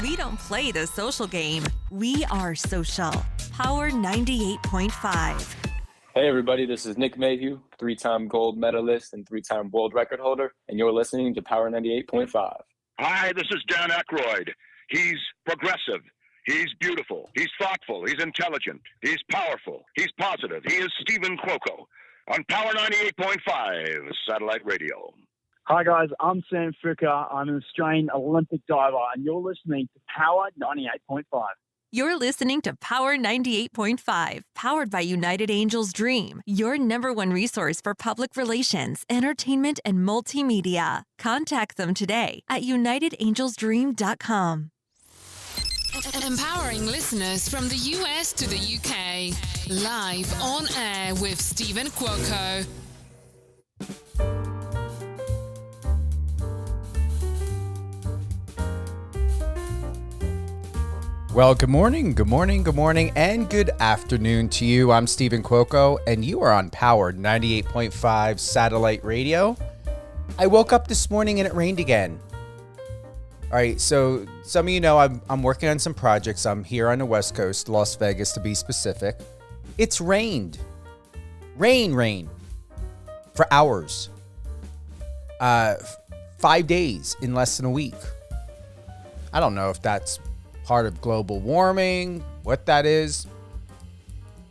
We don't play the social game. We are social. Power 98.5. Hey everybody, this is Nick Mayhew, 3-time gold medalist and 3-time world record holder, and you're listening to Power 98.5. Hi, this is Dan Aykroyd. He's progressive. He's beautiful. He's thoughtful. He's intelligent. He's powerful. He's positive. He is Steven Cuoco on Power 98.5 satellite radio. Hi guys, I'm Sam Fricker. I'm an Australian Olympic diver, and you're listening to Power 98.5. You're listening to Power 98.5, powered by United Angels Dream, your number one resource for public relations, entertainment, and multimedia. Contact them today at unitedangelsdream.com. Empowering listeners from the US to the UK. Live on air with Steven Cuoco. Well, good morning, and good afternoon to you. I'm Steven Cuoco, and you are on Power 98.5 satellite radio. I woke up this morning and it rained again. All right, so some of you know I'm working on some projects. I'm here on the West Coast, Las Vegas to be specific. It's rained. Rain for hours. 5 days in less than a week. I don't know if that's part of global warming, what that is.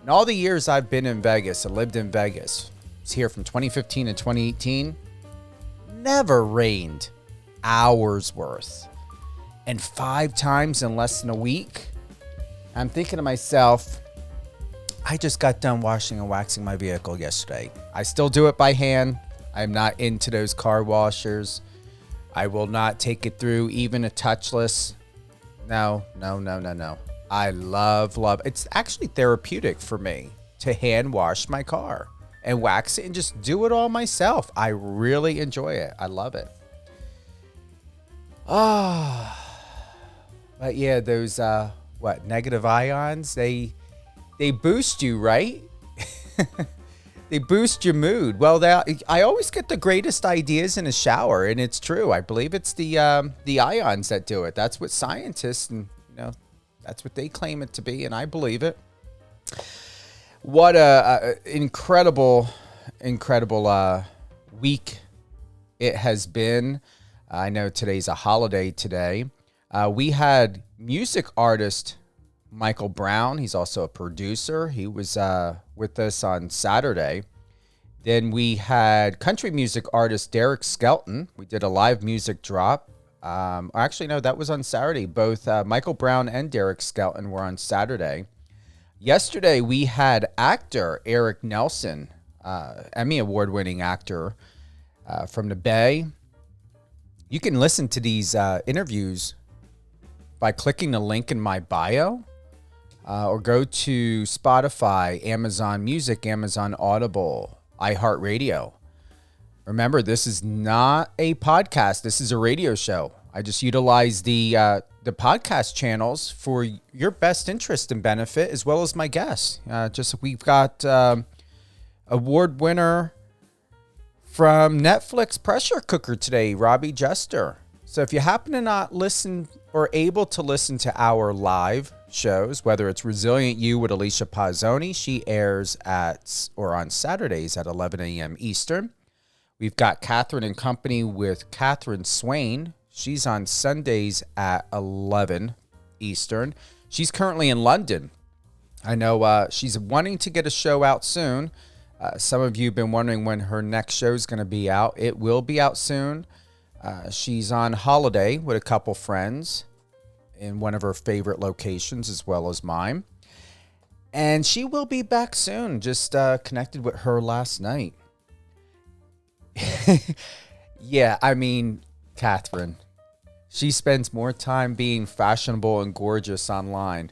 In all the years I've been in Vegas, I lived in Vegas. I was here from 2015 to 2018. Never rained hours worth. And 5 times in less than a week. I'm thinking to myself, I just got done washing and waxing my vehicle yesterday. I still do it by hand. I'm not into those car washers. I will not take it through even a touchless. No. I love. It's actually therapeutic for me to hand wash my car and wax it and just do it all myself. I really enjoy it. I love it. But yeah, those negative ions, they boost you, right? They boost your mood. Well, I always get the greatest ideas in a shower, and it's true. I believe it's the ions that do it. That's what scientists and that's what they claim it to be, and I believe it. What a incredible week it has been. I know today's a holiday today. We had music artist Michael Brown. He's also a producer. He was with us on Saturday. Then we had country music artist Derek Skelton. We did a live music drop. Actually, no, that was on Saturday. Both Michael Brown and Derek Skelton were on Saturday. Yesterday, we had actor Eric Nelson, Emmy Award-winning actor from the Bay. You can listen to these interviews by clicking the link in my bio. Or go to Spotify, Amazon Music, Amazon Audible, iHeartRadio. Remember, this is not a podcast. This is a radio show. I just utilize the podcast channels for your best interest and benefit, as well as my guests. We've got award winner from Netflix Pressure Cooker today, Robbie Jester. So if you happen to not listen or able to listen to our live shows, whether it's Resilient You with Alicia Pazzoni, she airs on Saturdays at 11 a.m. Eastern. We've got Catherine and Company with Catherine Swain. She's on Sundays at 11 Eastern. She's currently in London. I know she's wanting to get a show out soon. Some of you have been wondering when her next show is going to be out. It will be out soon. She's on holiday with a couple friends in one of her favorite locations, as well as mine. And she will be back soon. Just connected with her last night. Yeah, I mean, Catherine, she spends more time being fashionable and gorgeous online.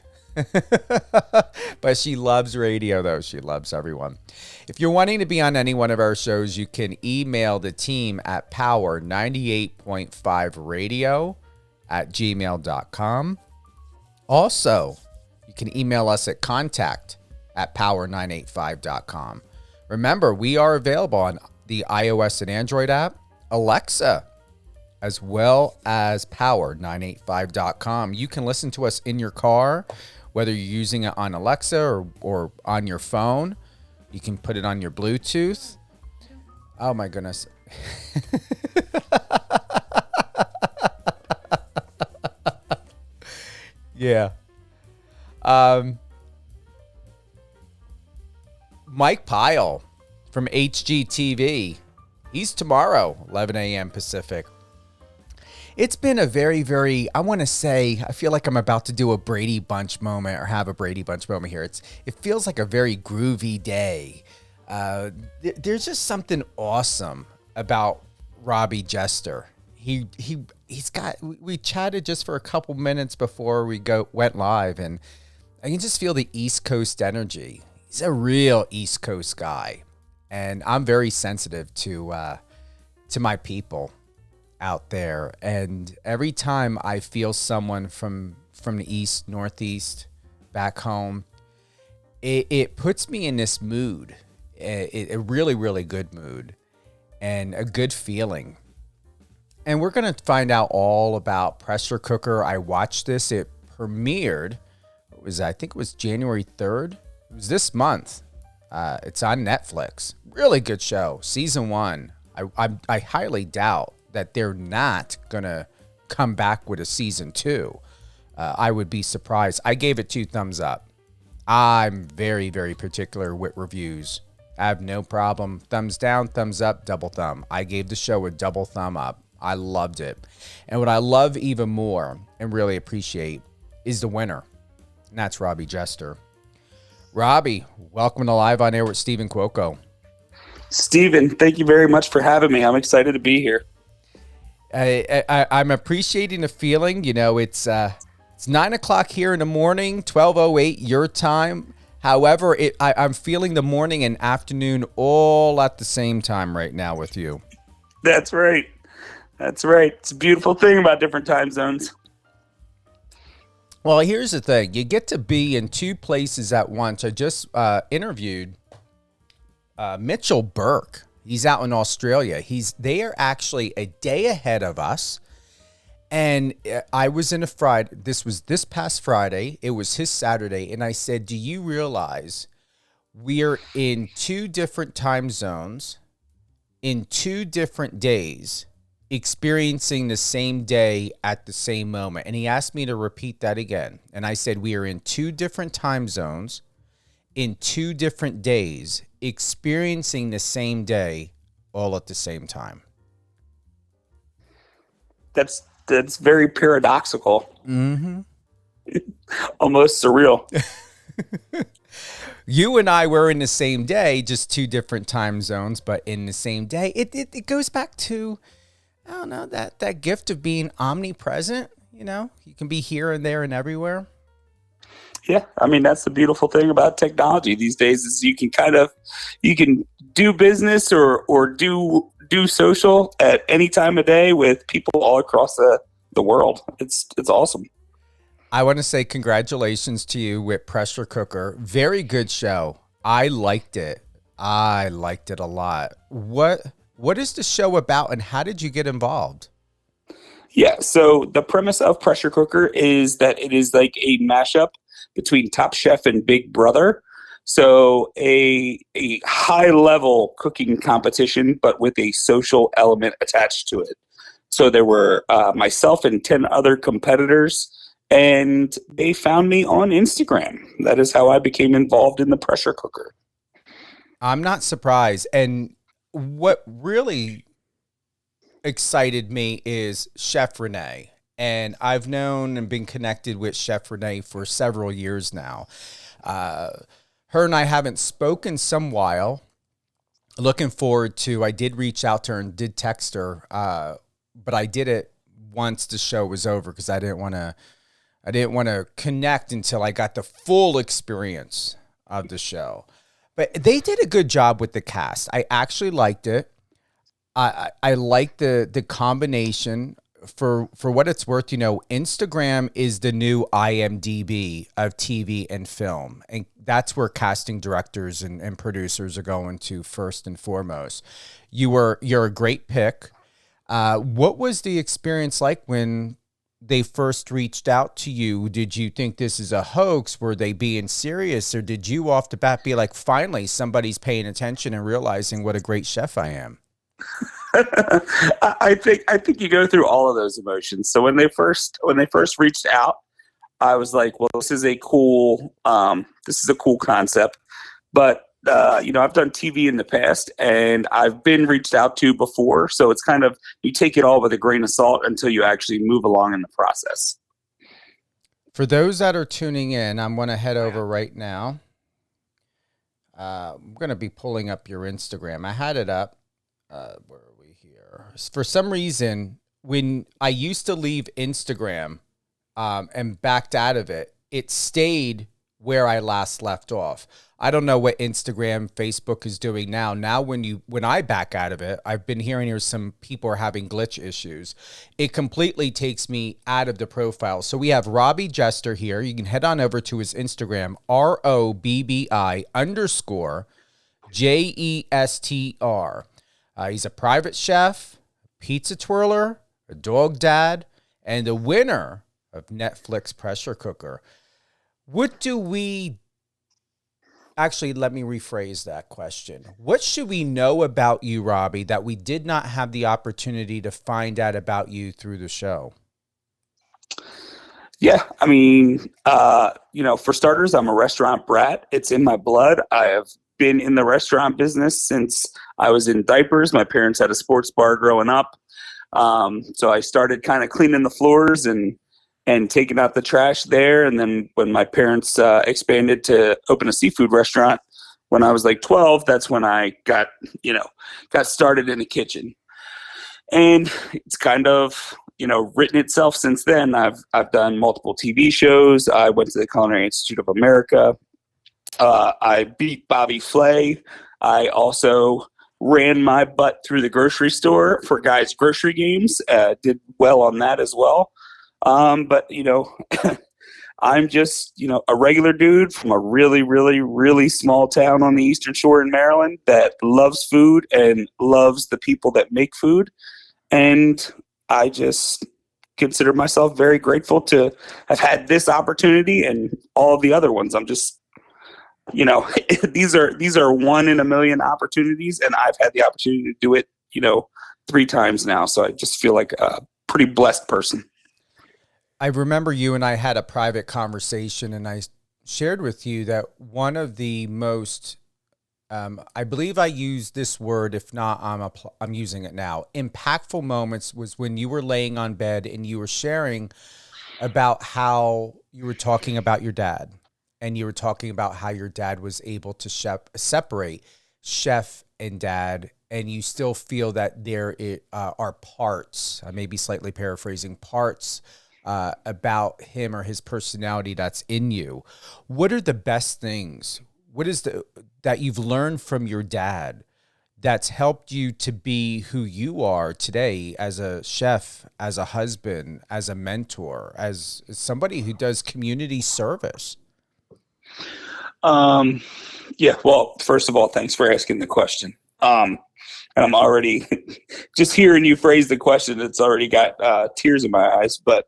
But she loves radio, though. She loves everyone. If you're wanting to be on any one of our shows, you can email the team at power98.5radio@gmail.com. Also, you can email us at contact@power985.com. Remember, we are available on the iOS and Android app, Alexa, as well as power985.com. You can listen to us in your car, whether you're using it on Alexa or on your phone. You can put it on your Bluetooth. Oh my goodness. Yeah. Mike Pyle from HGTV. He's tomorrow, 11 a.m. Pacific. It's been a very, very, I want to say, I feel like I'm about to do a Brady Bunch moment or have a Brady Bunch moment here. It feels like a very groovy day. There's just something awesome about Robbie Jester. He's got, we chatted just for a couple minutes before we went live, and I can just feel the East Coast energy. He's a real East Coast guy, and I'm very sensitive to my people out there. And every time I feel someone from the East, Northeast, back home, it puts me in this mood, a really, really good mood and a good feeling. And we're going to find out all about Pressure Cooker. I watched this. It premiered. I think it was January 3rd. It was this month. It's on Netflix. Really good show. Season 1. I highly doubt that they're not going to come back with a season 2. I would be surprised. I gave it 2 thumbs up. I'm very, very particular with reviews. I have no problem. Thumbs down, thumbs up, double thumb. I gave the show a double thumb up. I loved it. And what I love even more and really appreciate is the winner. And that's Robbie Jester. Robbie, welcome to Live on Air with Steven Cuoco. Steven, thank you very much for having me. I'm excited to be here. I'm appreciating the feeling. You know, it's 9 o'clock here in the morning, 12:08 your time. However, I'm feeling the morning and afternoon all at the same time right now with you. That's right. That's right. It's a beautiful thing about different time zones. Well, here's the thing. You get to be in 2 places at once. I just interviewed Mitchell Burke. He's out in Australia. They are actually a day ahead of us. And I was in a Friday. This was this past Friday. It was his Saturday. And I said, do you realize we're in 2 different time zones in 2 different days, experiencing the same day at the same moment? And he asked me to repeat that again. And I said, we are in 2 different time zones in 2 different days, experiencing the same day all at the same time. That's very paradoxical. Mm-hmm. Almost surreal. You and I were in the same day, just 2 different time zones, but in the same day. It goes back to, I don't know, that gift of being omnipresent. You know, you can be here and there and everywhere. Yeah, I mean, that's the beautiful thing about technology these days is you can do business or do social at any time of day with people all across the world. It's awesome. I want to say congratulations to you with Pressure Cooker. Very good show. I liked it. I liked it a lot. What is the show about and how did you get involved? Yeah, so the premise of Pressure Cooker is that it is like a mashup between Top Chef and Big Brother. So a high level cooking competition, but with a social element attached to it. So there were myself and 10 other competitors, and they found me on Instagram. That is how I became involved in the Pressure Cooker. I'm not surprised. And what really excited me is Chef Renee. And I've known and been connected with Chef Renee for several years now. Her and I haven't spoken some while. Looking forward to, I did reach out to her and did text her, but I did it once the show was over because I didn't want to connect until I got the full experience of the show. But they did a good job with the cast. I actually liked it. I like the combination. For what it's worth, you know, Instagram is the new IMDb of TV and film. And that's where casting directors and producers are going to first and foremost. You're a great pick. What was the experience like when they first reached out to you? Did you think this is a hoax? Were they being serious? Or did you off the bat be like, finally, somebody's paying attention and realizing what a great chef I am? I think you go through all of those emotions. So when they first reached out, I was like, well, this is a cool concept. But I've done TV in the past, and I've been reached out to before. So it's kind of, you take it all with a grain of salt until you actually move along in the process. For those that are tuning in, I'm going to head over right now. I'm going to be pulling up your Instagram. I had it up. Where are we here? For some reason, when I used to leave Instagram and backed out of it, it stayed where I last left off. I don't know what Instagram, Facebook is doing now. Now, when I back out of it, I've been hearing here some people are having glitch issues. It completely takes me out of the profile. So we have Robbie Jester here. You can head on over to his Instagram, ROBBI_JESTR. He's a private chef, pizza twirler, a dog dad, and the winner of Netflix Pressure Cooker. Actually, let me rephrase that question. What should we know about you, Robbie, that we did not have the opportunity to find out about you through the show? Yeah, I mean, for starters, I'm a restaurant brat. It's in my blood. I have been in the restaurant business since I was in diapers. My parents had a sports bar growing up. So I started kind of cleaning the floors and taking out the trash there. And then when my parents expanded to open a seafood restaurant when I was like 12, that's when I got started in the kitchen. And it's kind of, written itself since then. I've done multiple TV shows. I went to the Culinary Institute of America. I beat Bobby Flay. I also ran my butt through the grocery store for guys' grocery games. Did well on that as well. But I'm just, a regular dude from a really, really, really small town on the Eastern Shore in Maryland that loves food and loves the people that make food. And I just consider myself very grateful to have had this opportunity and all of the other ones. I'm just, these are 1 in a million opportunities, and I've had the opportunity to do it, 3 times now. So I just feel like a pretty blessed person. I remember you and I had a private conversation, and I shared with you that one of the most, I believe I used this word, if not, I'm using it now, impactful moments was when you were laying on bed and you were sharing about how you were talking about your dad, and you were talking about how your dad was able to separate chef and dad, and you still feel that there are parts, I may be slightly paraphrasing, parts about him or his personality that's in you. What are the best things? What is that you've learned from your dad that's helped you to be who you are today as a chef, as a husband, as a mentor, as somebody who does community service? Yeah, well, first of all, thanks for asking the question. And I'm already just hearing you phrase the question. It's already got tears in my eyes. But,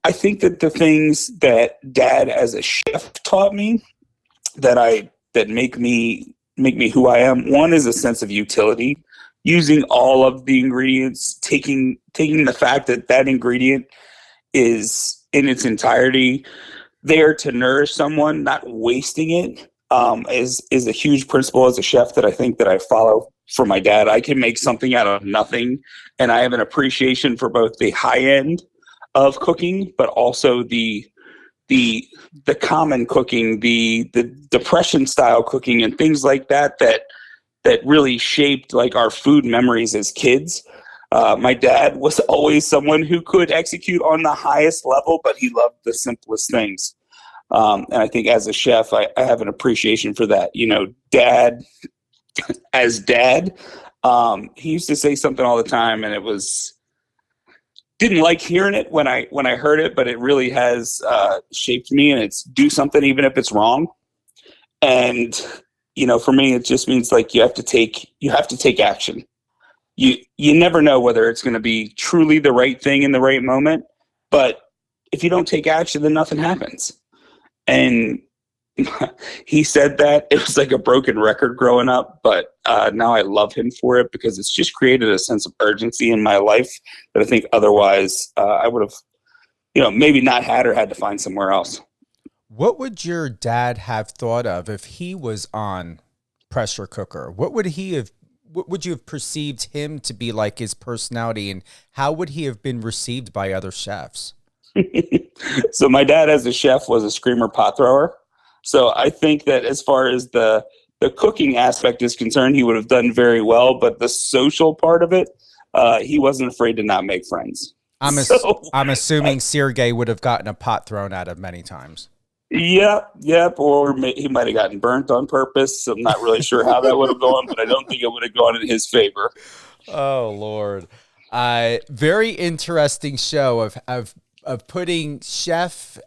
I think that the things that Dad as a chef taught me that make me who I am, one is a sense of utility, using all of the ingredients, taking the fact that ingredient is in its entirety there to nourish someone, not wasting it. Is a huge principle as a chef that I think that I follow from my dad. I can make something out of nothing, and I have an appreciation for both the high end of cooking, but also the common cooking, the depression style cooking, and things like that really shaped like our food memories as kids. My dad was always someone who could execute on the highest level, but he loved the simplest things. And I think as a chef, I have an appreciation for that. Dad, as dad, he used to say something all the time, and it was, didn't like hearing it when I heard it, but it really has shaped me, and it's do something even if it's wrong. And, for me, it just means like you have to take action. you never know whether it's going to be truly the right thing in the right moment. But if you don't take action, then nothing happens. And he said that it was like a broken record growing up, but now I love him for it because it's just created a sense of urgency in my life that I think otherwise I would have, maybe not had or had to find somewhere else. What would your dad have thought of if he was on Pressure Cooker? What would you have perceived him to be like, his personality, and how would he have been received by other chefs? So my dad as a chef was a screamer pot thrower. So I think that as far as the cooking aspect is concerned, he would have done very well. But the social part of it, he wasn't afraid to not make friends. I'm assuming Sergey would have gotten a pot thrown at him many times. Yep. Or he might have gotten burnt on purpose. I'm not really sure how that would have gone, but I don't think it would have gone in his favor. Oh, Lord. Very interesting show of putting chefs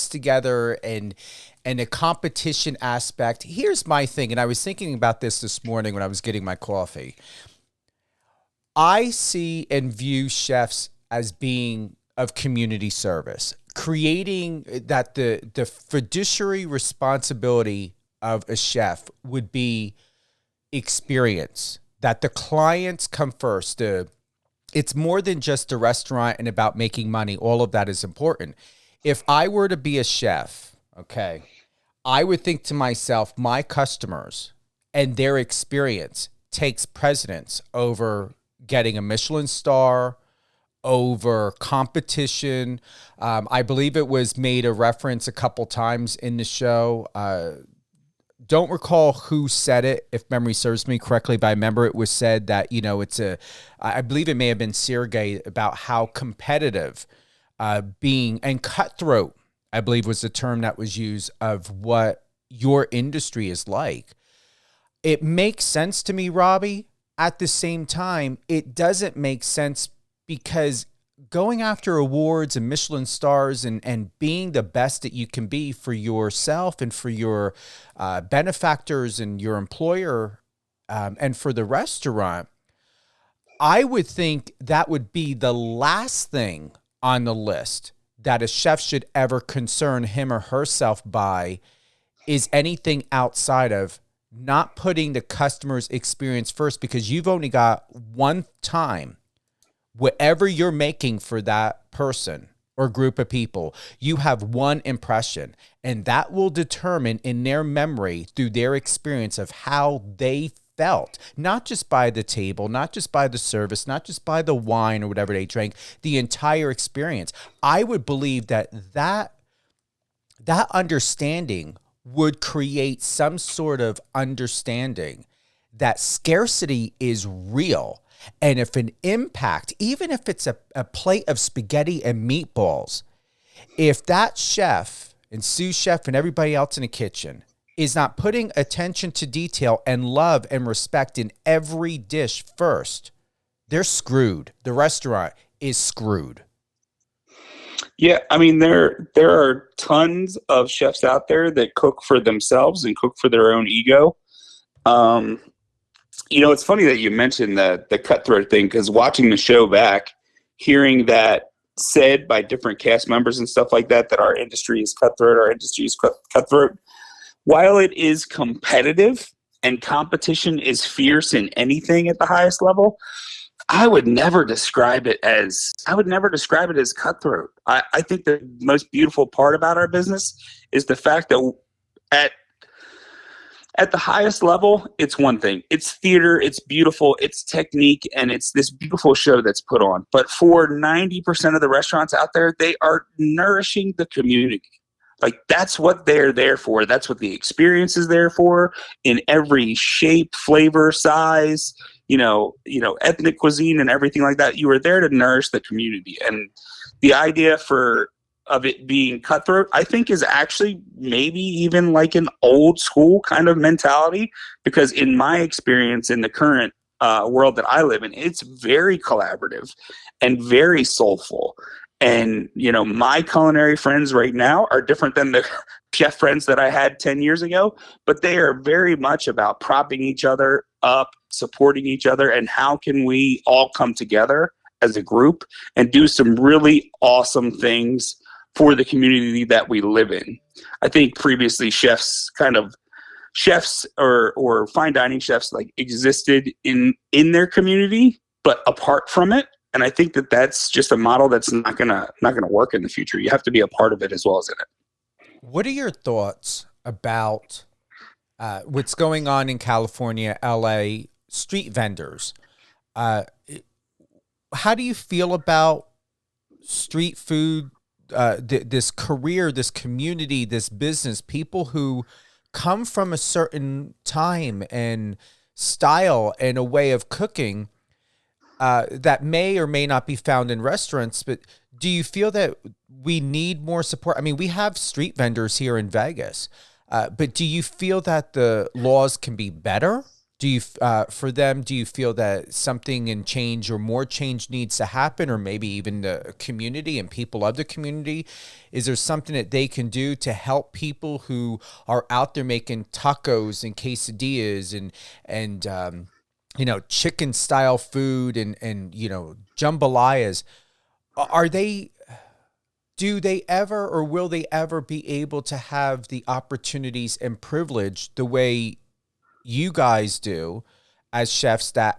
together and a competition aspect. Here's my thing, and I was thinking about this morning when I was getting my coffee. I see and view chefs as being of community service, creating that the fiduciary responsibility of a chef would be experience, that the clients come first. It's more than just a restaurant and about making money. All of that is important. If I were to be a chef, okay, I would think to myself, my customers and their experience takes precedence over getting a Michelin star, over competition. I believe it was made a reference a couple times in the show. Don't recall who said it, if memory serves me correctly, but I remember it was said that, I believe it may have been Sergey, about how competitive being and cutthroat, I believe was the term that was used, of what your industry is like. It makes sense to me, Robbie. At the same time, it doesn't make sense, because going after awards and Michelin stars and being the best that you can be for yourself and for your benefactors and your employer and for the restaurant, I would think that would be the last thing on the list that a chef should ever concern him or herself by, is anything outside of not putting the customer's experience first, because you've only got one time. Whatever you're making for that person or group of people, you have one impression, and that will determine in their memory, through their experience, of how they felt, not just by the table, not just by the service, not just by the wine or whatever they drank, the entire experience. I would believe that understanding would create some sort of understanding that scarcity is real. And if an impact, even if it's a plate of spaghetti and meatballs, if that chef and sous chef and everybody else in the kitchen is not putting attention to detail and love and respect in every dish first, they're screwed. The restaurant is screwed. Yeah, I mean, there are tons of chefs out there that cook for themselves and cook for their own ego. It's funny that you mentioned the cutthroat thing, because watching the show back, hearing that said by different cast members and stuff like that our industry is cutthroat, while it is competitive and competition is fierce in anything at the highest level, I would never describe it as cutthroat. I think the most beautiful part about our business is the fact that at the highest level, it's one thing. It's theater, it's beautiful, it's technique, and it's this beautiful show that's put on. But for 90% of the restaurants out there, they are nourishing the community. Like, that's what they're there for. That's what the experience is there for, in every shape, flavor, size, ethnic cuisine and everything like that. You are there to nourish the community. And the idea of it being cutthroat, I think, is actually maybe even like an old school kind of mentality, because in my experience in the current world that I live in, it's very collaborative and very soulful. And, my culinary friends right now are different than the chef friends that I had 10 years ago, but they are very much about propping each other up, supporting each other, and how can we all come together as a group and do some really awesome things for the community that we live in. I think previously chefs or fine dining chefs like existed in their community, but apart from it. And I think that that's just a model that's not gonna work in the future. You have to be a part of it as well as in it. What are your thoughts about what's going on in California, LA, street vendors? How do you feel about street food, this career, this community, this business, people who come from a certain time and style and a way of cooking that may or may not be found in restaurants, but do you feel that we need more support? I mean, we have street vendors here in Vegas, but do you feel that the laws can be better? Do you, for them, do you feel that something in change or more change needs to happen, or maybe even the community and people of the community? Is there something that they can do to help people who are out there making tacos and quesadillas and chicken style food and jambalayas? Do they ever, or will they ever be able to have the opportunities and privilege the way you guys do as chefs that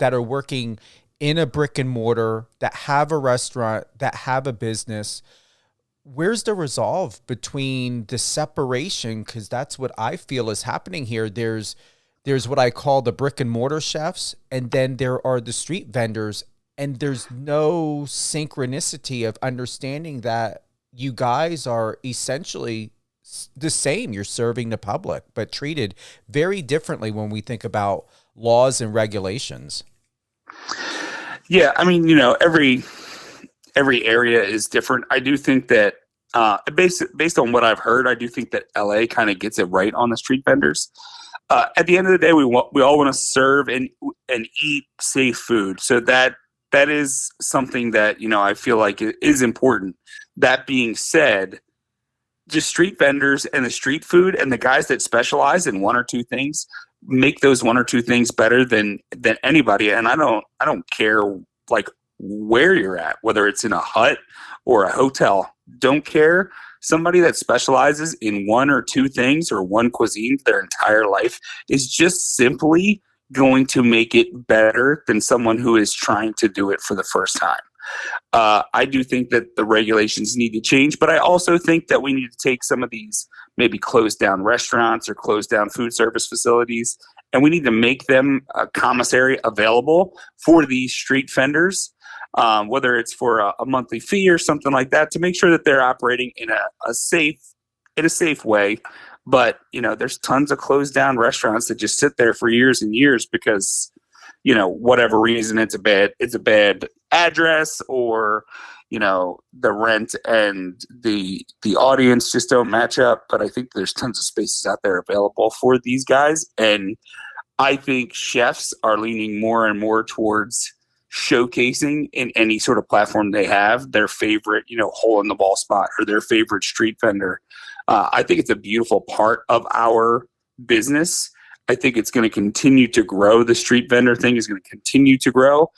are working in a brick and mortar, that have a restaurant, that have a business? Where's the resolve between the separation? Because that's what I feel is happening here. There's what I call the brick and mortar chefs, and then there are the street vendors, and there's no synchronicity of understanding that you guys are essentially the same. You're serving the public, but treated very differently when we think about laws and regulations. Yeah, I mean, every area is different. I do think that based on what I've heard, I do think that LA kind of gets it right on the street vendors. At the end of the day, we all want to serve and eat safe food. So that is something that I feel like it is important. That being said, just street vendors and the street food and the guys that specialize in one or two things make those one or two things better than anybody. And I don't care like where you're at, whether it's in a hut or a hotel. Don't care. Somebody that specializes in one or two things or one cuisine their entire life is just simply going to make it better than someone who is trying to do it for the first time. I do think that the regulations need to change, but I also think that we need to take some of these maybe closed down restaurants or closed down food service facilities, and we need to make them a commissary available for these street vendors, whether it's for a monthly fee or something like that, to make sure that they're operating in a safe way. But there's tons of closed down restaurants that just sit there for years and years because whatever reason, it's a bad address, or the rent and the audience just don't match up. But I think there's tons of spaces out there available for these guys, and I think chefs are leaning more and more towards showcasing in any sort of platform they have their favorite hole in the ball spot or their favorite street vendor. I think it's a beautiful part of our business. I think it's going to continue to grow. The street vendor thing is going to continue to grow.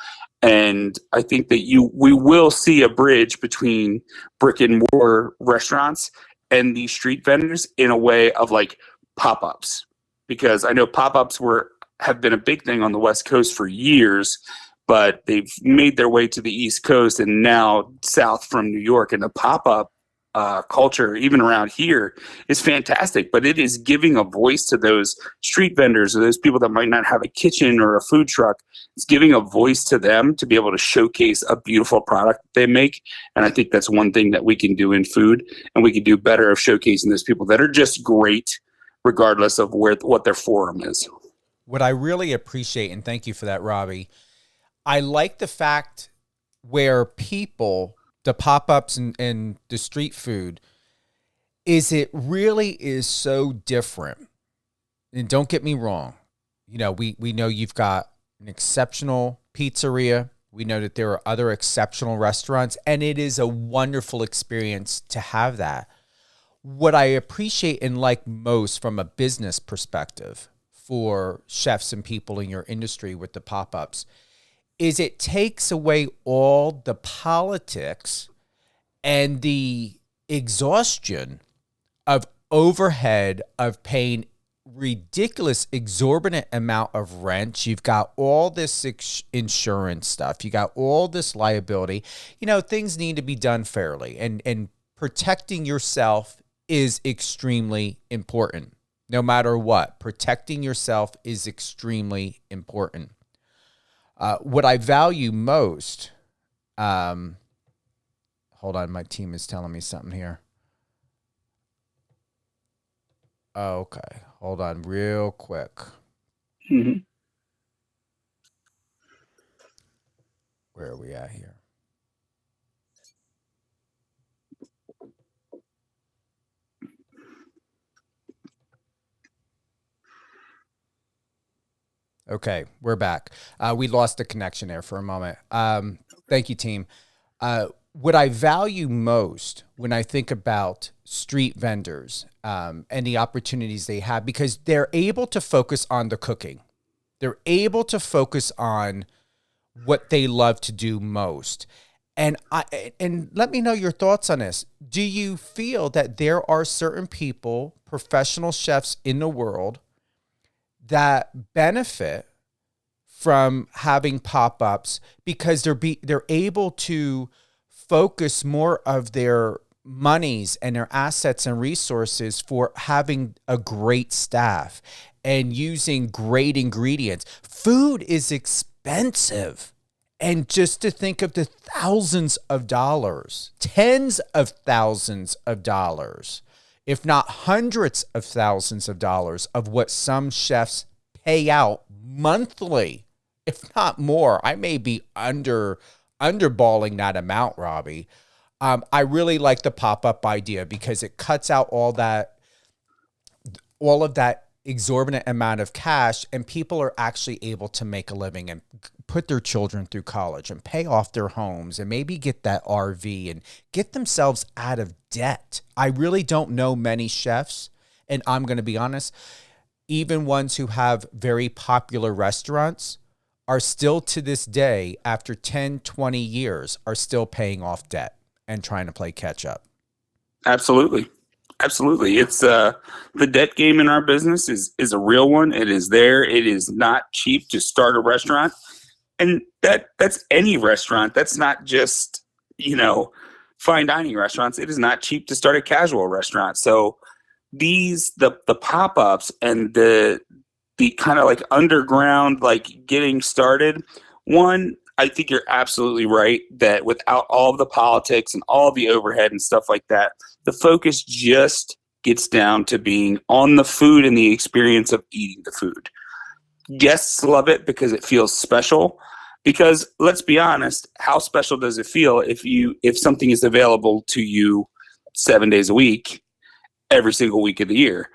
And I think that we will see a bridge between brick and mortar restaurants and these street vendors in a way of like pop-ups, because I know pop-ups have been a big thing on the West Coast for years, but they've made their way to the East Coast and now south from New York. And the pop-up culture, even around here, is fantastic, but it is giving a voice to those street vendors or those people that might not have a kitchen or a food truck. It's giving a voice to them to be able to showcase a beautiful product that they make. And I think that's one thing that we can do in food, and we can do better of showcasing those people that are just great regardless of what their forum is. What I really appreciate, and thank you for that, Robbie, I like the fact where people, the pop-ups and the street food, it really is so different. And don't get me wrong. We know you've got an exceptional pizzeria. We know that there are other exceptional restaurants, and it is a wonderful experience to have that. What I appreciate and like most from a business perspective for chefs and people in your industry with the pop-ups is it takes away all the politics and the exhaustion of overhead of paying ridiculous exorbitant amount of rent. You've got all this insurance stuff. You got all this liability. Things need to be done fairly, and protecting yourself is extremely important. No matter what, protecting yourself is extremely important. What I value most, hold on, my team is telling me something here. Okay, hold on real quick. Mm-hmm. Where are we at here? Okay, we're back. We lost the connection there for a moment. Thank you, team. What I value most when I think about street vendors and the opportunities they have, because they're able to focus on the cooking. They're able to focus on what they love to do most. And let me know your thoughts on this. Do you feel that there are certain people, professional chefs in the world, that benefit from having pop-ups because they're able to focus more of their monies and their assets and resources for having a great staff and using great ingredients? Food is expensive. And just to think of the thousands of dollars, tens of thousands of dollars, if not hundreds of thousands of dollars of what some chefs pay out monthly, if not more. I may be underballing that amount, Robbie. I really like the pop-up idea because it cuts out all of that exorbitant amount of cash, and people are actually able to make a living and put their children through college and pay off their homes and maybe get that RV and get themselves out of debt. I really don't know many chefs, and I'm going to be honest, even ones who have very popular restaurants are still to this day, after 10, 20 years, are still paying off debt and trying to play catch up. Absolutely. It's the debt game in our business is a real one. It is there. It is not cheap to start a restaurant. And that's any restaurant. That's not just, fine dining restaurants. It is not cheap to start a casual restaurant. So the pop-ups and the kind of like underground, like getting started, one, I think you're absolutely right that without all of the politics and all the overhead and stuff like that, the focus just gets down to being on the food and the experience of eating the food. Guests love it because it feels special. Because let's be honest, how special does it feel if something is available to you 7 days a week, every single week of the year?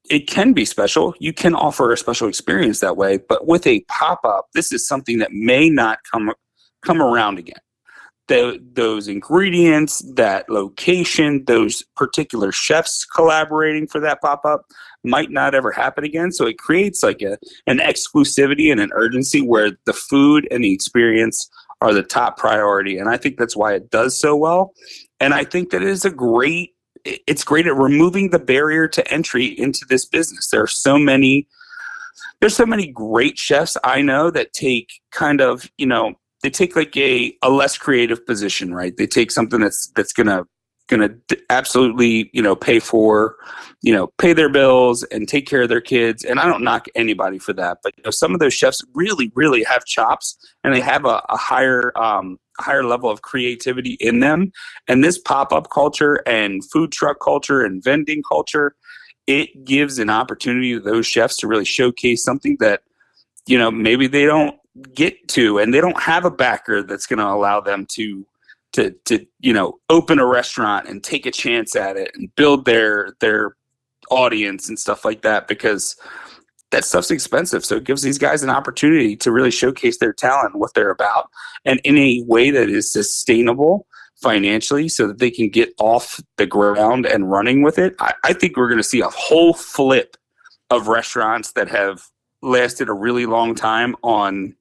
It can be special. You can offer a special experience that way. But with a pop-up, this is something that may not come around again. Those ingredients, that location, those particular chefs collaborating for that pop-up might not ever happen again. So it creates like an exclusivity and an urgency where the food and the experience are the top priority. And I think that's why it does so well. And I think that it's great at removing the barrier to entry into this business. There's so many great chefs I know that take kind of, they take like a less creative position, right? They take something that's gonna absolutely, pay their bills and take care of their kids. And I don't knock anybody for that, but some of those chefs really, really have chops, and they have a higher level of creativity in them. And this pop-up culture and food truck culture and vending culture, it gives an opportunity to those chefs to really showcase something that, maybe they don't get to, and they don't have a backer that's going to allow them to open a restaurant and take a chance at it and build their audience and stuff like that, because that stuff's expensive. So it gives these guys an opportunity to really showcase their talent and what they're about, and in a way that is sustainable financially so that they can get off the ground and running with it. I think we're going to see a whole flip of restaurants that have lasted a really long time on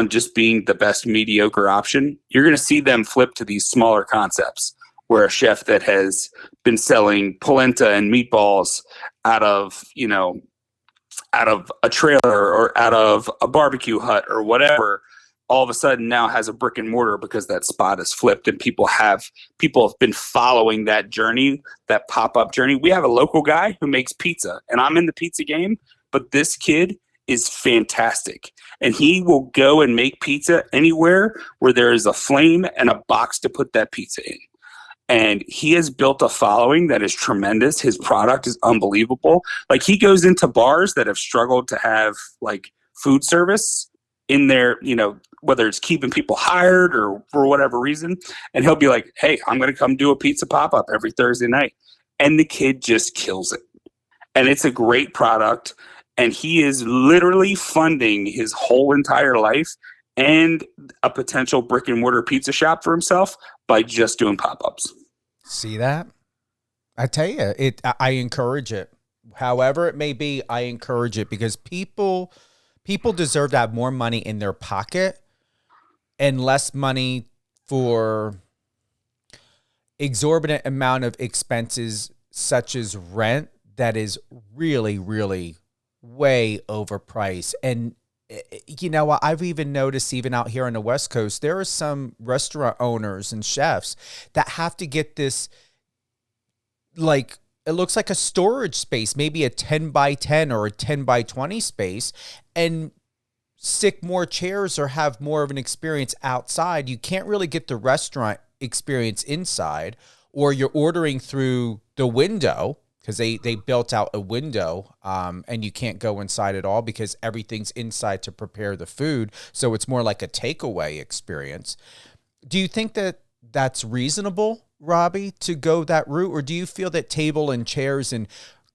just being the best mediocre option, you're going to see them flip to these smaller concepts where a chef that has been selling polenta and meatballs out of a trailer or out of a barbecue hut or whatever, all of a sudden now has a brick and mortar because that spot is flipped and people have been following that journey, that pop-up journey. We have a local guy who makes pizza, and I'm in the pizza game, but this kid is fantastic. And he will go and make pizza anywhere where there is a flame and a box to put that pizza in. And he has built a following that is tremendous. His product is unbelievable. Like, he goes into bars that have struggled to have like food service in there, whether it's keeping people hired or for whatever reason. And he'll be like, hey, I'm going to come do a pizza pop-up every Thursday night. And the kid just kills it. And it's a great product. And he is literally funding his whole entire life and a potential brick and mortar pizza shop for himself by just doing pop-ups. See that? I tell you, I encourage it. However it may be, I encourage it because people deserve to have more money in their pocket and less money for exorbitant amount of expenses such as rent that is really, really way overpriced. And I've even noticed, even out here on the West Coast, there are some restaurant owners and chefs that have to get this, like, it looks like a storage space, maybe a 10 by 10 or a 10 by 20 space, and stick more chairs or have more of an experience outside. You can't really get the restaurant experience inside, or you're ordering through the window because they built out a window, and you can't go inside at all because everything's inside to prepare the food. So it's more like a takeaway experience. Do you think that that's reasonable, Robbie, to go that route? Or do you feel that table and chairs and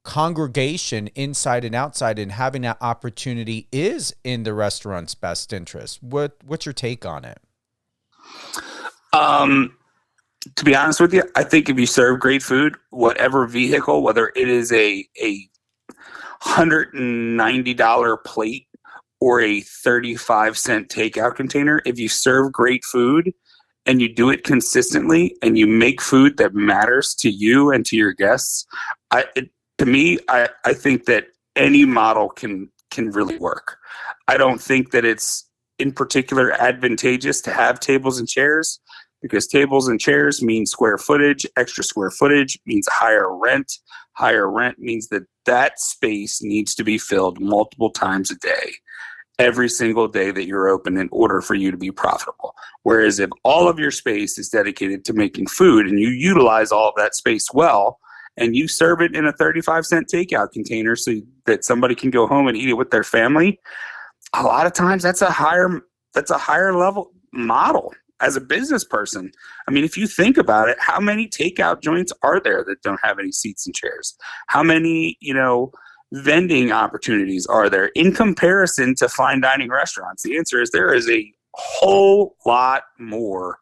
congregation inside and outside and having that opportunity is in the restaurant's best interest? What's your take on it? To be honest with you, I think if you serve great food, whatever vehicle, whether it is a $190 plate or a 35-cent takeout container, if you serve great food and you do it consistently and you make food that matters to you and to your guests, I think that any model can really work. I don't think that it's in particular advantageous to have tables and chairs, because tables and chairs mean square footage. Extra square footage means higher rent. Higher rent means that space needs to be filled multiple times a day, every single day that you're open, in order for you to be profitable. Whereas if all of your space is dedicated to making food and you utilize all of that space well, and you serve it in a 35-cent takeout container so that somebody can go home and eat it with their family, a lot of times that's a higher level model. As a business person, I mean, if you think about it, how many takeout joints are there that don't have any seats and chairs? How many, vending opportunities are there in comparison to fine dining restaurants? The answer is there is a whole lot more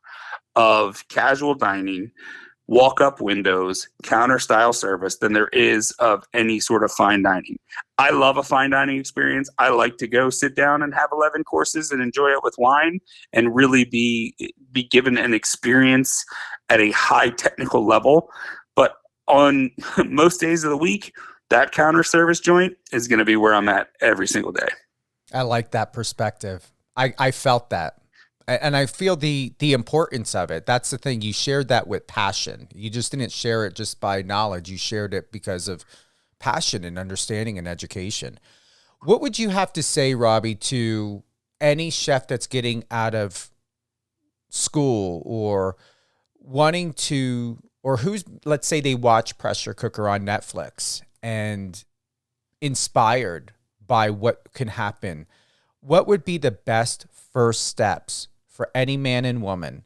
of casual dining, walk-up windows, counter-style service than there is of any sort of fine dining. I love a fine dining experience. I like to go sit down and have 11 courses and enjoy it with wine and really be given an experience at a high technical level. But on most days of the week, that counter service joint is going to be where I'm at every single day. I like that perspective. I felt that. And I feel the importance of it. That's the thing. You shared that with passion. You just didn't share it just by knowledge. You shared it because of passion and understanding and education. What would you have to say, Robbie, to any chef that's getting out of school or wanting to, or who's, let's say they watch Pressure Cooker on Netflix and inspired by what can happen? What would be the best first steps for any man and woman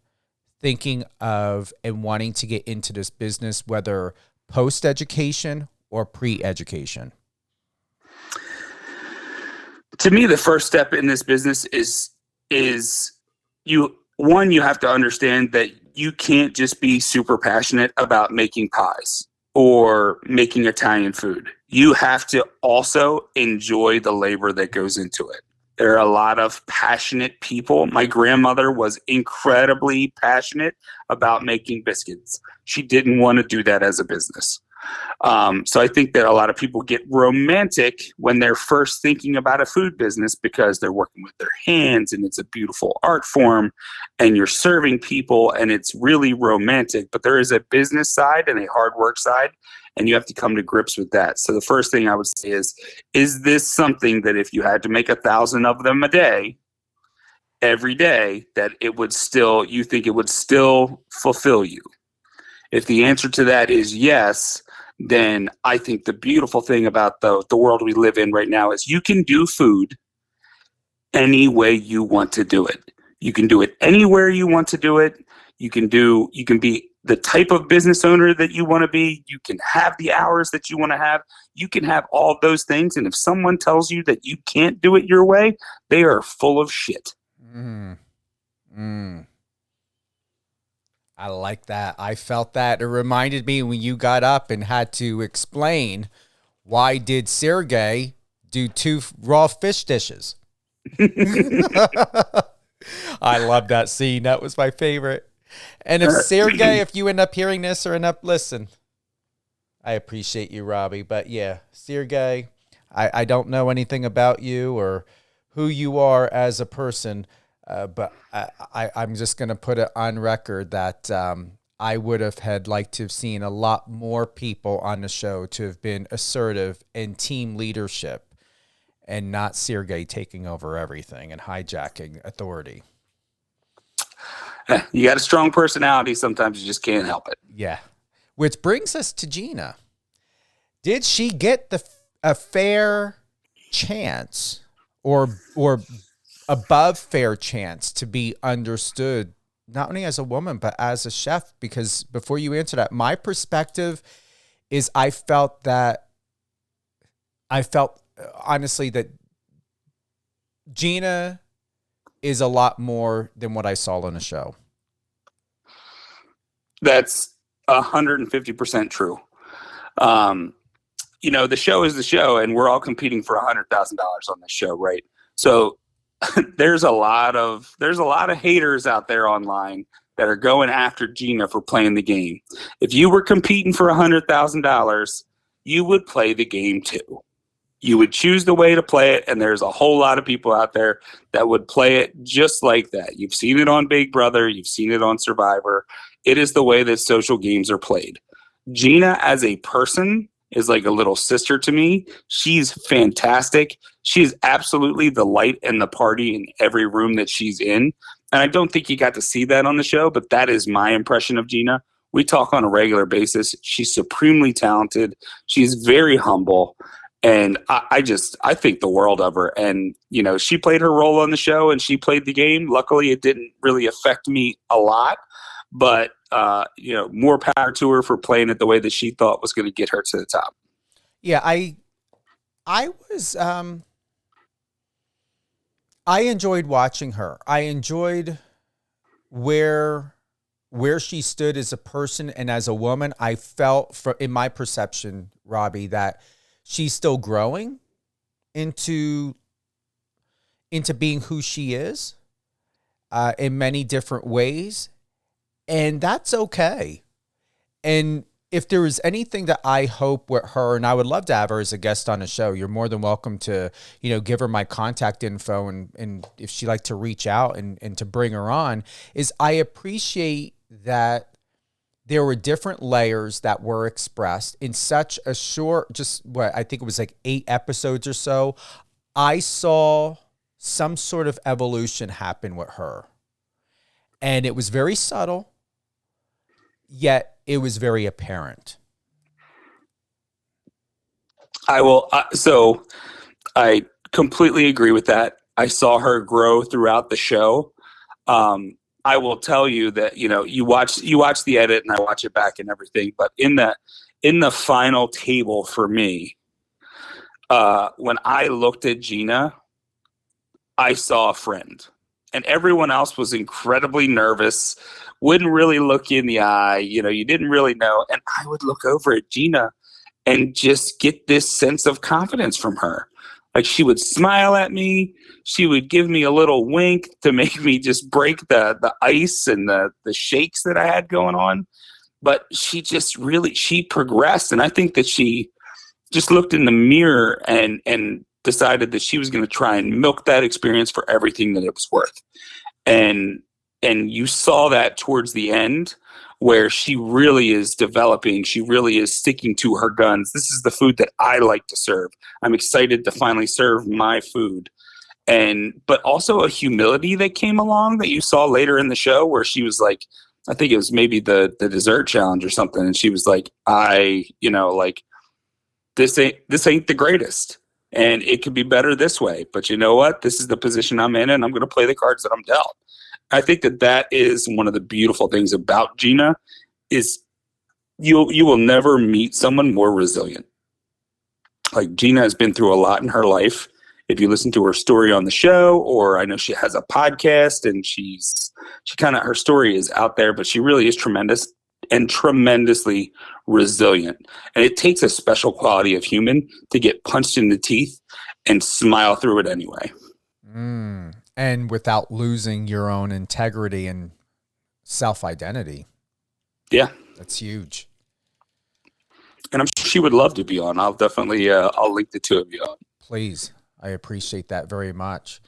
thinking of and wanting to get into this business, whether post-education or pre-education? To me, the first step in this business is you have to understand that you can't just be super passionate about making pies. or making Italian food. You have to also enjoy the labor that goes into it. There are a lot of passionate people. My grandmother was incredibly passionate about making biscuits. She didn't want to do that as a business. So I think that a lot of people get romantic when they're first thinking about a food business because they're working with their hands and it's a beautiful art form and you're serving people and it's really romantic. But there is a business side and a hard work side, and you have to come to grips with that. So the first thing I would say is this something that if you had to make 1,000 of them a day, every day, that it would still, you think it would still fulfill you? If the answer to that is yes, then I think the beautiful thing about the world we live in right now is you can do food any way you want to do it. You can do it anywhere you want to do it. You can be the type of business owner that you want to be. You can have the hours that you want to have. You can have all those things. And if someone tells you that you can't do it your way, they are full of shit. I like that. I felt that. It reminded me when you got up and had to explain why did Sergey do 2 raw fish dishes. I love that scene. That was my favorite. And if Sergey, if you end up hearing this or end up listen, I appreciate you, Robbie. But yeah, Sergey, I don't know anything about you or who you are as a person. But I'm just going to put it on record that I would have liked to have seen a lot more people on the show to have been assertive in team leadership and not Sergey taking over everything and hijacking authority. You got a strong personality. Sometimes you just can't help it. Yeah. Which brings us to Gina. Did she get a fair chance or above fair chance to be understood, not only as a woman, but as a chef? Because before you answer that, my perspective is I felt honestly that Gina is a lot more than what I saw on the show. That's 150% true. The show is the show, and we're all competing for $100,000 on this show, right? So there's a lot of haters out there online that are going after Gina for playing the game. If you were competing for $100,000, you would play the game too. You would choose the way to play it, and there's a whole lot of people out there that would play it just like that. You've seen it on Big Brother. You've seen it on Survivor. It is the way that social games are played. Gina as a person is like a little sister to me. She's fantastic. She's absolutely the light and the party in every room that she's in. And I don't think you got to see that on the show, but that is my impression of Gina. We talk on a regular basis. She's supremely talented. She's very humble. And I think the world of her. And, she played her role on the show and she played the game. Luckily, it didn't really affect me a lot. But, more power to her for playing it the way that she thought was going to get her to the top. Yeah, I was, I enjoyed watching her. I enjoyed where she stood as a person and as a woman. I felt, in my perception, Robbie, that she's still growing into being who she is in many different ways. And that's okay. And if there is anything that I hope with her, and I would love to have her as a guest on the show, you're more than welcome to, give her my contact info and if she'd like to reach out and to bring her on, is I appreciate that there were different layers that were expressed in such a short, I think it was like 8 episodes or so. I saw some sort of evolution happen with her. And it was very subtle, yet it was very apparent. So I completely agree with that. I saw her grow throughout the show. I will tell you that, you watch the edit and I watch it back and everything, but in the final table for me, when I looked at Gina, I saw a friend. and everyone else was incredibly nervous, wouldn't really look you in the eye. You didn't really know. And I would look over at Gina and just get this sense of confidence from her. Like, she would smile at me. She would give me a little wink to make me just break the ice and the shakes that I had going on. But she just she progressed. And I think that she just looked in the mirror and decided that she was going to try and milk that experience for everything that it was worth. And you saw that towards the end, where she really is developing. She really is sticking to her guns. This is the food that I like to serve. I'm excited to finally serve my food. But also a humility that came along that you saw later in the show, where she was like, I think it was maybe the dessert challenge or something. And she was like, this ain't the greatest, and it could be better this way. But you know what? This is the position I'm in, and I'm going to play the cards that I'm dealt. I think that is one of the beautiful things about Gina, is you will never meet someone more resilient. Like, Gina has been through a lot in her life. If you listen to her story on the show, or I know she has a podcast, and her story is out there, but she really is tremendous and tremendously resilient. And it takes a special quality of human to get punched in the teeth and smile through it anyway. And without losing your own integrity and self-identity. Yeah. That's huge. And I'm sure she would love to be on. I'll definitely, I'll link the two of you on. Please. I appreciate that very much.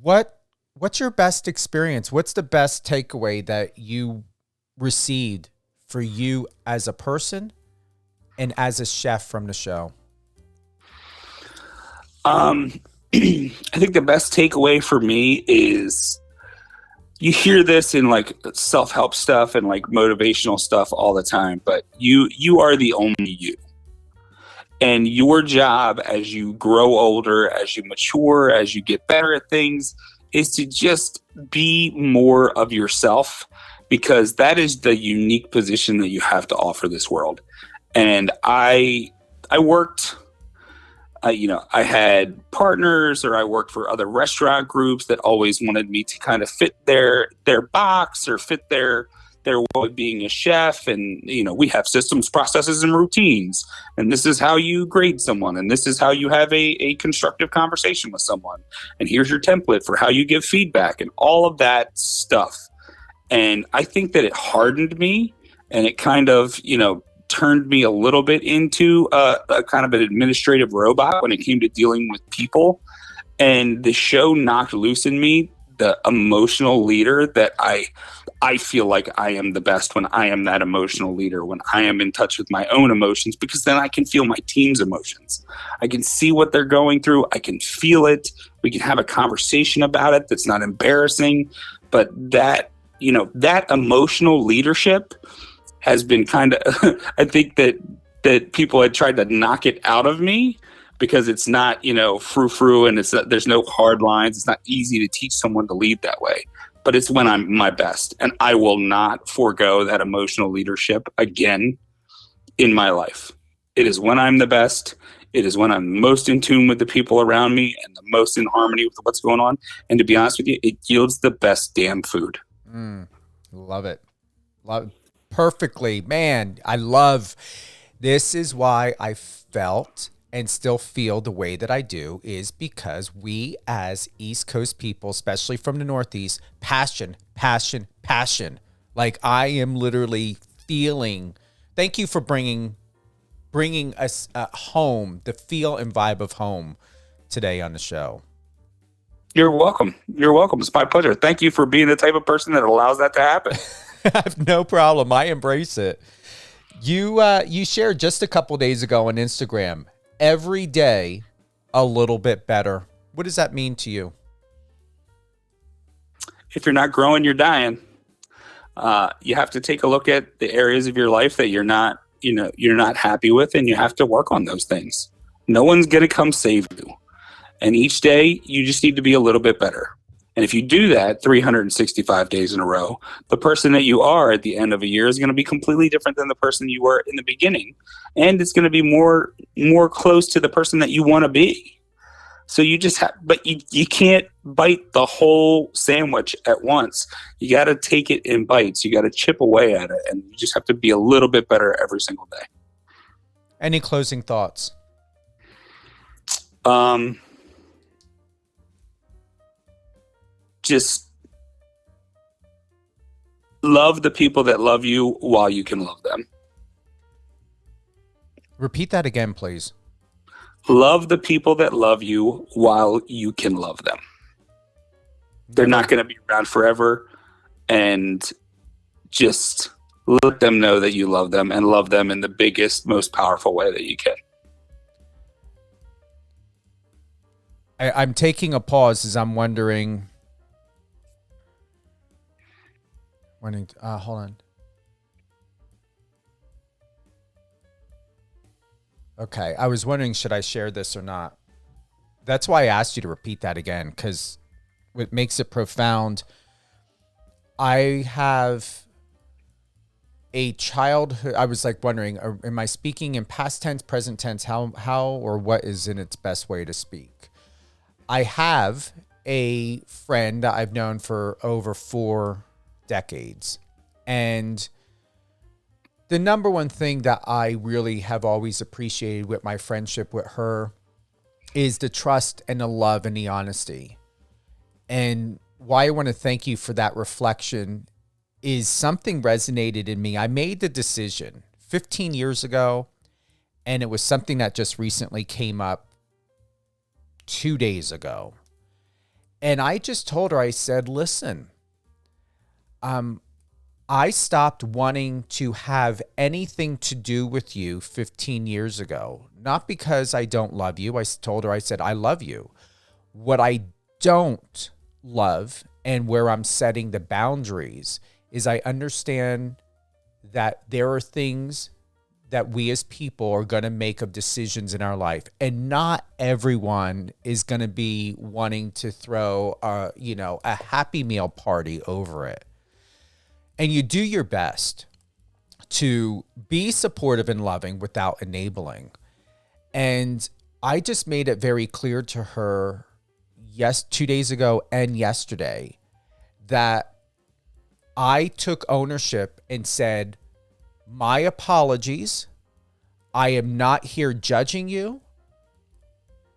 What's your best experience? What's the best takeaway that you received for you as a person and as a chef from the show? I think the best takeaway for me is, you hear this in like self-help stuff and like motivational stuff all the time, but you are the only you. And your job as you grow older, as you mature, as you get better at things, is to just be more of yourself, because that is the unique position that you have to offer this world. And I worked, I had partners, or I worked for other restaurant groups that always wanted me to kind of fit their box, or fit their way of being a chef. And, we have systems, processes, and routines. And this is how you grade someone. And this is how you have a constructive conversation with someone. And here's your template for how you give feedback, and all of that stuff. And I think that it hardened me, and it kind of, turned me a little bit into a kind of an administrative robot when it came to dealing with people. And the show knocked loose in me the emotional leader that I feel like I am the best when I am that emotional leader, when I am in touch with my own emotions, because then I can feel my team's emotions. I can see what they're going through. I can feel it. We can have a conversation about it that's not embarrassing. But that emotional leadership has been kind of, I think that people had tried to knock it out of me, because it's not, frou-frou, and there's no hard lines. It's not easy to teach someone to lead that way. But it's when I'm my best, and I will not forego that emotional leadership again in my life. It is when I'm the best. It is when I'm most in tune with the people around me and the most in harmony with what's going on. And to be honest with you, it yields the best damn food. Love it. Love perfectly. Man, I love, this is why I felt and still feel the way that I do, is because we as East Coast people, especially from the Northeast, passion. Like, I am literally feeling, thank you for bringing us home, the feel and vibe of home today on the show. You're welcome. It's my pleasure. Thank you for being the type of person that allows that to happen. I have no problem. I embrace it. You shared just a couple days ago on Instagram, every day a little bit better. What does that mean to you? If you're not growing, you're dying. You have to take a look at the areas of your life that you're not happy with, and you have to work on those things. No one's going to come save you. And each day you just need to be a little bit better. And if you do that 365 days in a row, the person that you are at the end of a year is going to be completely different than the person you were in the beginning. And it's going to be more close to the person that you want to be. So you just have, but you can't bite the whole sandwich at once. You got to take it in bites. You got to chip away at it, and you just have to be a little bit better every single day. Any closing thoughts? Just love the people that love you while you can love them. Repeat that again, please. Love the people that love you while you can love them. They're not going to be around forever, and just let them know that you love them and love them in the biggest, most powerful way that you can. I'm taking a pause as I'm wondering. Hold on. Okay, I was wondering, should I share this or not? That's why I asked you to repeat that again, because what makes it profound, I have a childhood. I was like wondering, am I speaking in past tense, present tense? How or what is in its best way to speak? I have a friend that I've known for over 4 decades. And the number one thing that I really have always appreciated with my friendship with her is the trust and the love and the honesty. And why I want to thank you for that reflection is something resonated in me. I made the decision 15 years ago, and it was something that just recently came up 2 days ago. And I just told her, I said, listen, I stopped wanting to have anything to do with you 15 years ago. Not because I don't love you. I told her, I said, I love you. What I don't love and where I'm setting the boundaries is I understand that there are things that we as people are going to make of decisions in our life. And not everyone is going to be wanting to throw a Happy Meal party over it. And you do your best to be supportive and loving without enabling. And I just made it very clear to her 2 days ago and yesterday that I took ownership and said, my apologies. I am not here judging you,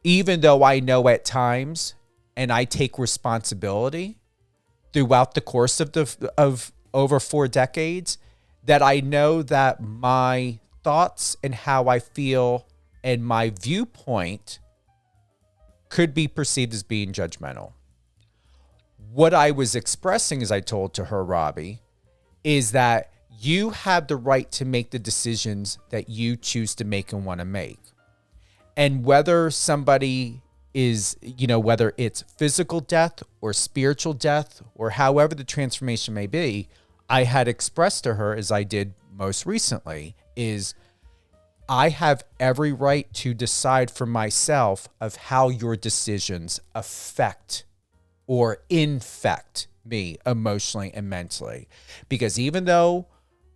even though I know at times, and I take responsibility throughout the course of over 4 decades, that I know that my thoughts and how I feel and my viewpoint could be perceived as being judgmental. What I was expressing, as I told to her, Robbie, is that you have the right to make the decisions that you choose to make and want to make. And whether somebody is, whether it's physical death or spiritual death or however the transformation may be, I had expressed to her, as I did most recently, is I have every right to decide for myself of how your decisions affect or infect me emotionally and mentally. Because even though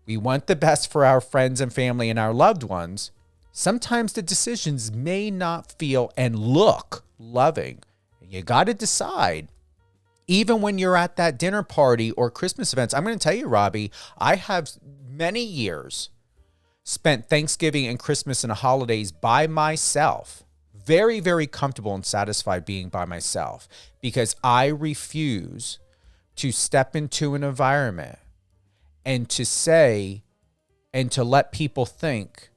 we want the best for our friends and family and our loved ones, sometimes the decisions may not feel and look loving. You got to decide. Even when you're at that dinner party or Christmas events, I'm going to tell you, Robbie, I have many years spent Thanksgiving and Christmas and the holidays by myself. Very, very comfortable and satisfied being by myself because I refuse to step into an environment and to say and to let people think,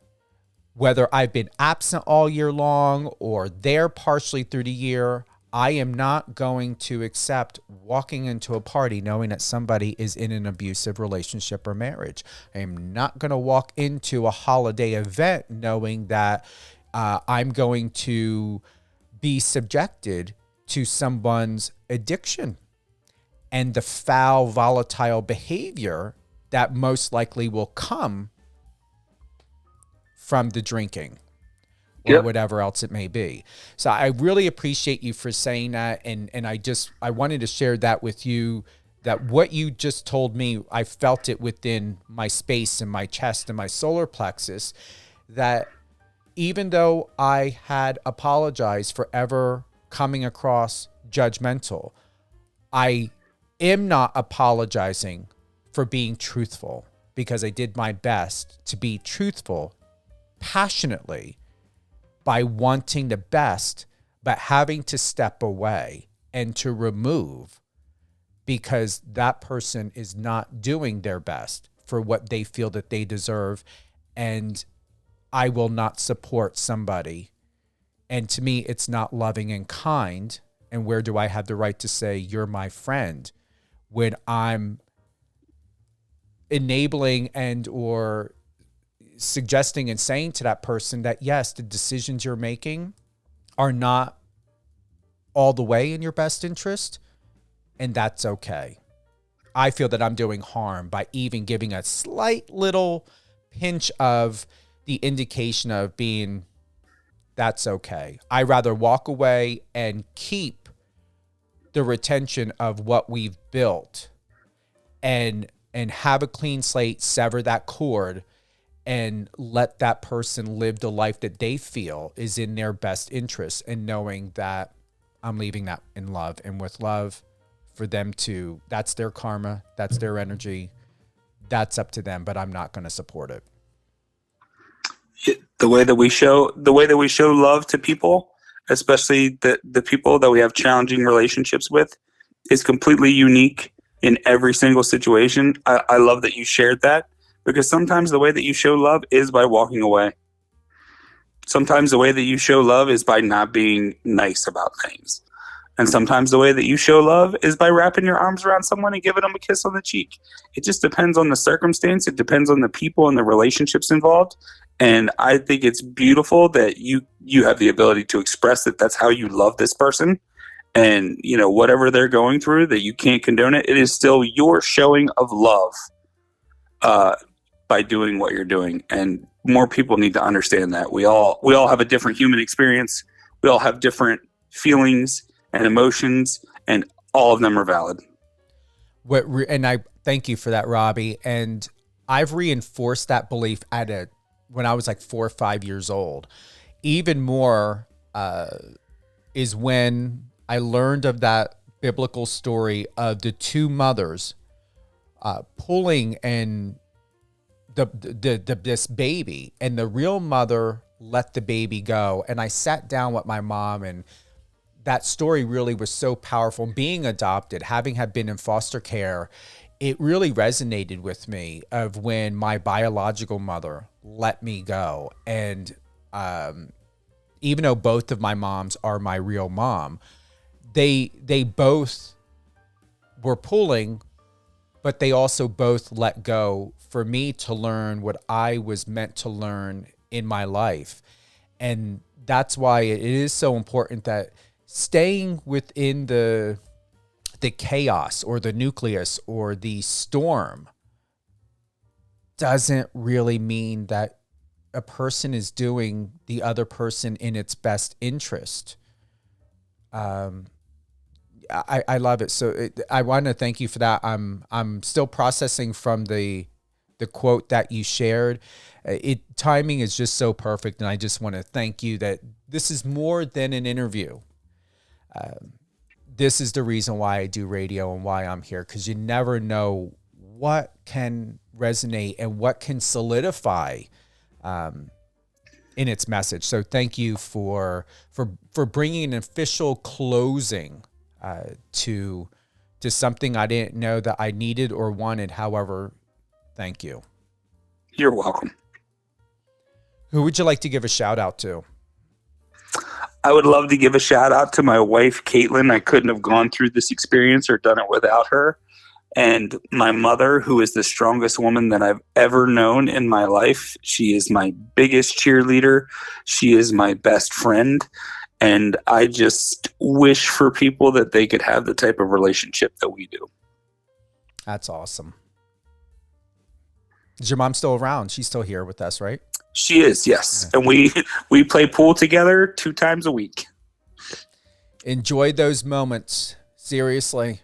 whether I've been absent all year long or there partially through the year, I am not going to accept walking into a party knowing that somebody is in an abusive relationship or marriage. I am not going to walk into a holiday event knowing that I'm going to be subjected to someone's addiction and the foul, volatile behavior that most likely will come from the drinking or whatever else it may be. So I really appreciate you for saying that. And I wanted to share that with you, that what you just told me, I felt it within my space and my chest and my solar plexus, that even though I had apologized for ever coming across judgmental. I am not apologizing for being truthful because I did my best to be truthful passionately by wanting the best, but having to step away and to remove because that person is not doing their best for what they feel that they deserve. And I will not support somebody. And to me, it's not loving and kind. And where do I have the right to say, you're my friend, when I'm enabling and or suggesting and saying to that person that, yes, the decisions you're making are not all the way in your best interest, and that's okay. I feel that I'm doing harm by even giving a slight little pinch of the indication of being, that's okay. I rather walk away and keep the retention of what we've built and have a clean slate, sever that cord, and let that person live the life that they feel is in their best interest, and knowing that I'm leaving that in love and with love for them to, that's their karma, that's their energy, that's up to them, but I'm not going to support it. The way that we show love to people, especially the people that we have challenging relationships with, is completely unique in every single situation. I love that you shared that, because sometimes the way that you show love is by walking away. Sometimes the way that you show love is by not being nice about things. And sometimes the way that you show love is by wrapping your arms around someone and giving them a kiss on the cheek. It just depends on the circumstance. It depends on the people and the relationships involved. And I think it's beautiful that you have the ability to express that that's how you love this person. And, you know, whatever they're going through, that you can't condone it. It is still your showing of love by doing what you're doing. And more people need to understand that. We all have a different human experience. We all have different feelings and emotions, and all of them are valid. And I thank you for that, Robbie. And I've reinforced that belief when I was like 4 or 5 years old. Even more is when I learned of that biblical story of the two mothers pulling and this baby, and the real mother let the baby go. And I sat down with my mom, and that story really was so powerful. Being adopted, having had been in foster care, it really resonated with me of when my biological mother let me go. And even though both of my moms are my real mom, they both were pulling, but they also both let go for me to learn what I was meant to learn in my life. And that's why it is so important that staying within the chaos or the nucleus or the storm doesn't really mean that a person is doing the other person in its best interest. I love it. So I want to thank you for that. I'm still processing from the quote that you shared. Timing is just so perfect, and I just want to thank you that this is more than an interview. This is the reason why I do radio and why I'm here, because you never know what can resonate and what can solidify in its message. So thank you for bringing an official closing to something I didn't know that I needed or wanted. However, thank you. You're welcome. Who would you like to give a shout out to? I would love to give a shout out to my wife, Caitlin. I couldn't have gone through this experience or done it without her. And my mother, who is the strongest woman that I've ever known in my life. She is my biggest cheerleader. She is my best friend. And I just wish for people that they could have the type of relationship that we do. That's awesome. Is your mom still around? She's still here with us, right? She is, yes. And we play pool together 2 times a week. Enjoy those moments. Seriously.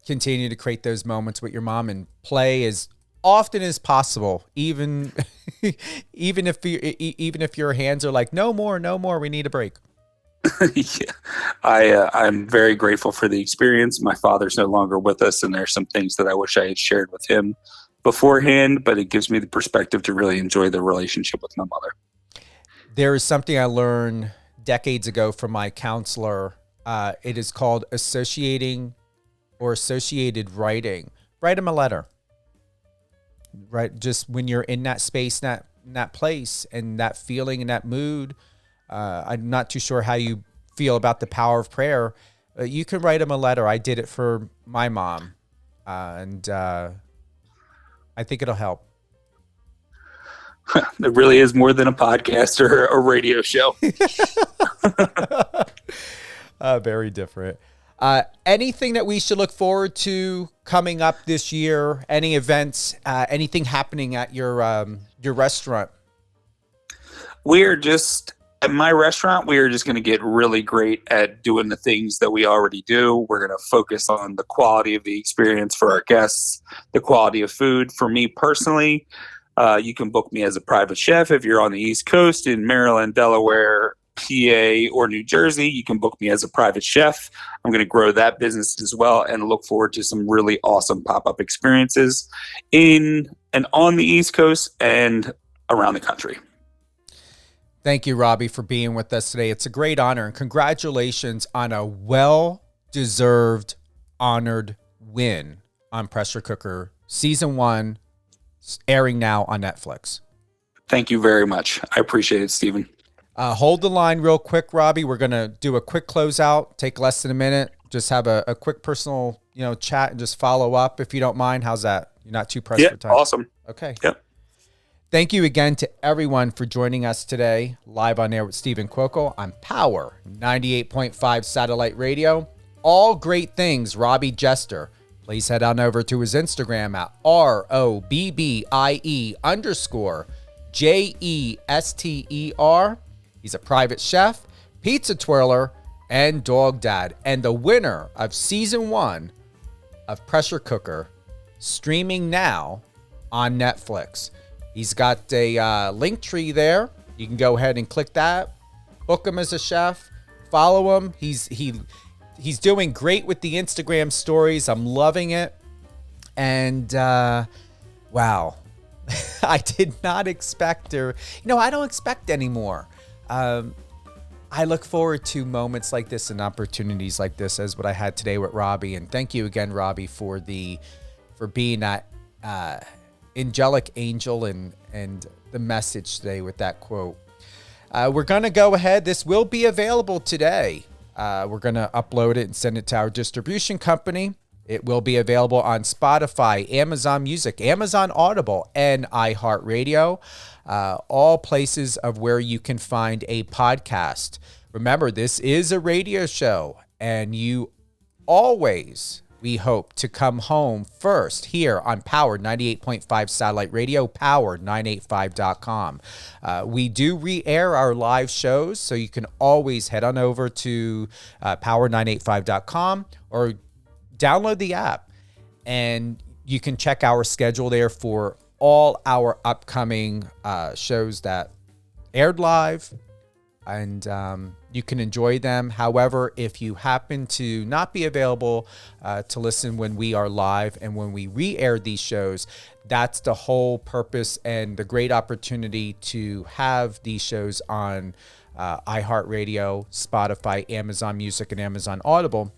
Continue to create those moments with your mom and play as often as possible. Even if your hands are like, no more, we need a break. Yeah, I'm very grateful for the experience. My father's no longer with us, and there's some things that I wish I had shared with him beforehand, but it gives me the perspective to really enjoy the relationship with my mother. There is something I learned decades ago from my counselor. It is called associating or associated writing. Write him a letter. Right, just when you're in that space, in that place, and that feeling and that mood. I'm not too sure how you feel about the power of prayer. You can write him a letter. I did it for my mom, and I think it'll help. It really is more than a podcast or a radio show. Very different. Anything that we should look forward to coming up this year? Any events? Anything happening at your restaurant? At my restaurant, we are just going to get really great at doing the things that we already do. We're going to focus on the quality of the experience for our guests, the quality of food. For me personally, you can book me as a private chef. If you're on the East Coast in Maryland, Delaware, PA, or New Jersey, you can book me as a private chef. I'm going to grow that business as well and look forward to some really awesome pop-up experiences in and on the East Coast and around the country. Thank you, Robbie, for being with us today. It's a great honor, and congratulations on a well-deserved, honored win on Pressure Cooker Season 1, airing now on Netflix. Thank you very much. I appreciate it, Steven. Hold the line real quick, Robbie. We're going to do a quick closeout, take less than a minute, just have a quick personal chat and just follow up if you don't mind. How's that? You're not too pressed for time? Awesome. Okay. Yep. Thank you again to everyone for joining us today, live on air with Steven Cuoco on Power 98.5 Satellite Radio. All great things, Robbie Jester. Please head on over to his Instagram at ROBBIE_JESTER. He's a private chef, pizza twirler, and dog dad, and the winner of Season 1 of Pressure Cooker, streaming now on Netflix. He's got a link tree there. You can go ahead and click that. Book him as a chef. Follow him. He's doing great with the Instagram stories. I'm loving it. And wow, I did not expect I don't expect anymore. I look forward to moments like this and opportunities like this as what I had today with Robbie. And thank you again, Robbie, for being that angelic angel and the message today with that quote. We're going to go ahead. This will be available today. We're going to upload it and send it to our distribution company. It will be available on Spotify, Amazon Music, Amazon Audible, and iHeartRadio, all places of where you can find a podcast. Remember, this is a radio show, and you always, we hope, to come home first here on Power 98.5 Satellite Radio, power985.com. We do re-air our live shows, so you can always head on over to power985.com or download the app, and you can check our schedule there for all our upcoming shows that aired live, and you can enjoy them. However, if you happen to not be available to listen when we are live and when we re-air these shows, that's the whole purpose and the great opportunity to have these shows on iHeartRadio, Spotify, Amazon Music, and Amazon Audible.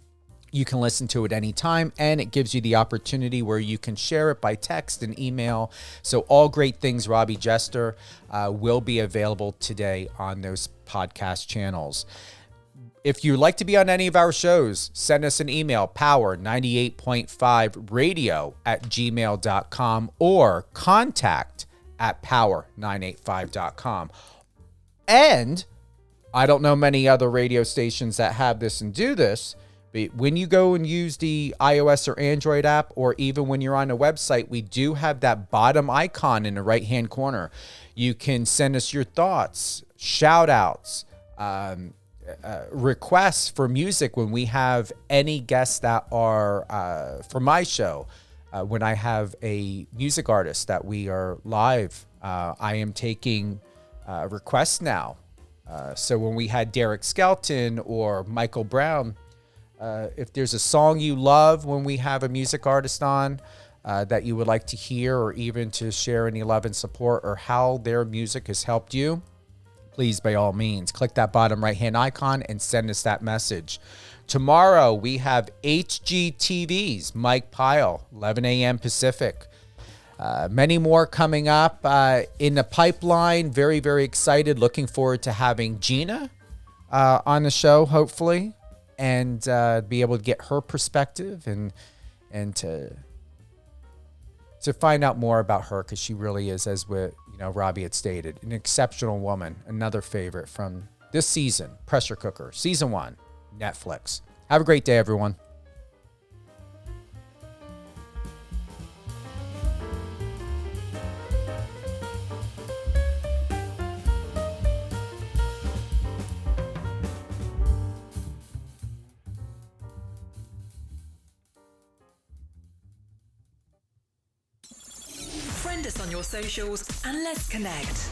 You can listen to it anytime, and it gives you the opportunity where you can share it by text and email. So all great things, Robbie Jester, will be available today on those podcast channels. If you'd like to be on any of our shows, send us an email, power98.5radio@gmail.com or contact@power985.com. And I don't know many other radio stations that have this and do this, but when you go and use the iOS or Android app, or even when you're on a website, we do have that bottom icon in the right-hand corner. You can send us your thoughts, shout-outs, requests for music when we have any guests that are for my show. When I have a music artist that we are live, I am taking requests now So when we had Derek Skelton or Michael Brown, if there's a song you love when we have a music artist on that you would like to hear, or even to share any love and support, or how their music has helped you, please, by all means, click that bottom right-hand icon and send us that message. Tomorrow, we have HGTV's Mike Pyle, 11 a.m. Pacific. Many more coming up in the pipeline. Very, very excited. Looking forward to having Gina on the show, hopefully, and be able to get her perspective and to find out more about her, because she really is, as Robbie had stated, an exceptional woman. Another favorite from this season, Pressure Cooker, Season 1, Netflix. Have a great day, everyone. Friend us on your socials and let's connect.